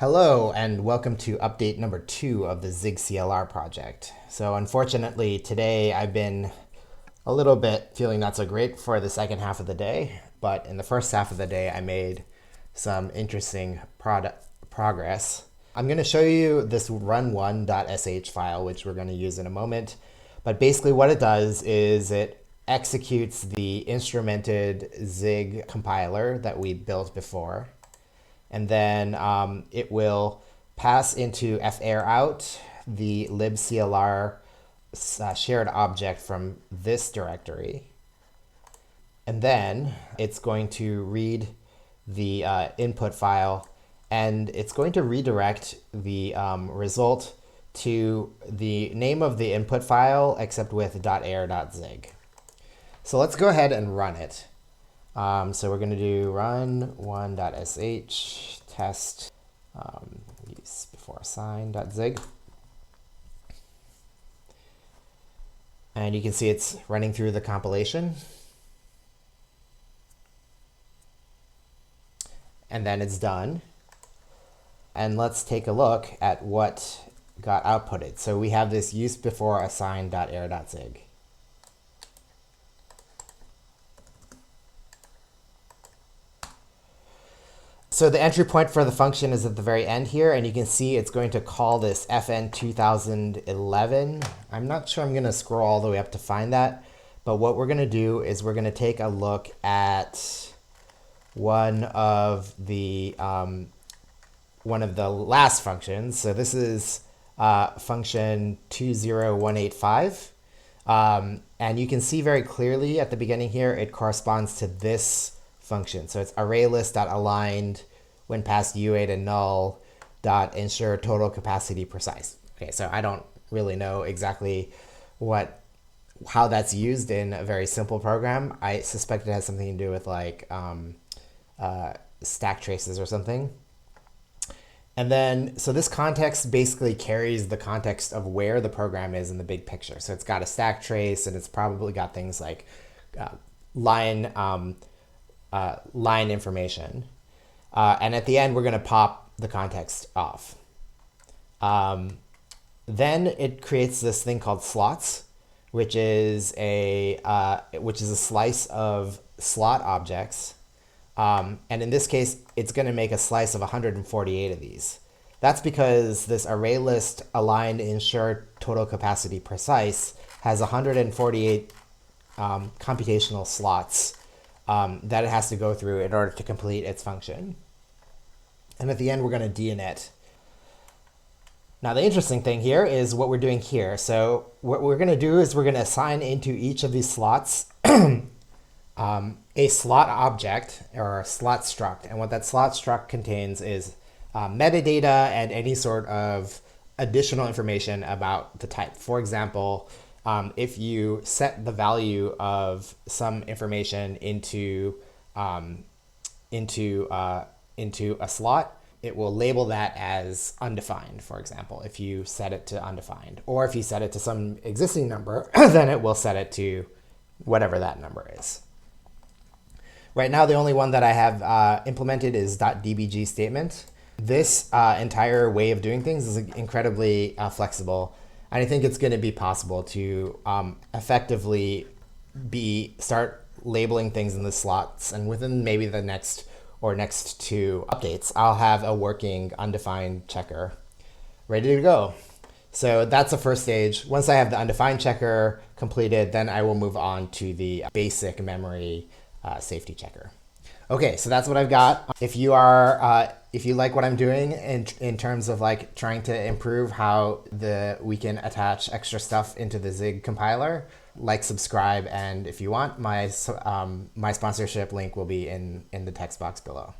Hello and welcome to update number 2 of the Zig Clr project. So unfortunately today I've been a little bit feeling not so great for the second half of the day, but in the first half of the day I made some interesting progress. I'm going to show you this run1.sh file, which we're going to use in a moment. But basically what it does is it executes the instrumented Zig compiler that we built before. And then it will pass into farout the libclr shared object from this directory. And then it's going to read the input file, and it's going to redirect the result to the name of the input file, except with .air.zig. So let's go ahead and run it. So we're going to do run1.sh test use before assign.zig. And you can see it's running through the compilation. And then it's done. And let's take a look at what got outputted. So we have this use before assign.air.zig. So the entry point for the function is at the very end here, and you can see it's going to call this fn 2011. I'm not sure I'm going to scroll all the way up to find that, but what we're going to do is we're going to take a look at one of the last functions. So this is function 20185, and you can see very clearly at the beginning here it corresponds to this function. So it's ArrayList.aligned when passed U8 and null dot ensure total capacity precise. Okay, so I don't really know exactly how that's used in a very simple program. I suspect it has something to do with like stack traces or something. And then, so this context basically carries the context of where the program is in the big picture. So it's got a stack trace, and it's probably got things like line information. And at the end, we're going to pop the context off. Then it creates this thing called slots, which is a slice of slot objects. And in this case, it's going to make a slice of 148 of these. That's because this array list aligned ensure total capacity precise has 148 computational slots that it has to go through in order to complete its function. And at the end, we're going to dinit. Now, the interesting thing here is what we're doing here. So what we're going to do is we're going to assign into each of these slots a slot object or a slot struct. And what that slot struct contains is metadata and any sort of additional information about the type. For example, if you set the value of some information into a slot, it will label that as undefined, for example, if you set it to undefined. Or if you set it to some existing number, then it will set it to whatever that number is. Right now, the only one that I have implemented is .dbg statement. This entire way of doing things is incredibly flexible. And I think it's going to be possible to effectively start labeling things in the slots. And within maybe the next two updates, I'll have a working undefined checker ready to go. So that's the first stage. Once I have the undefined checker completed, then I will move on to the basic memory safety checker. Okay, so that's what I've got. If you like what I'm doing in terms of like trying to improve how we can attach extra stuff into the Zig compiler, like, subscribe, and if you want, my sponsorship link will be in the text box below.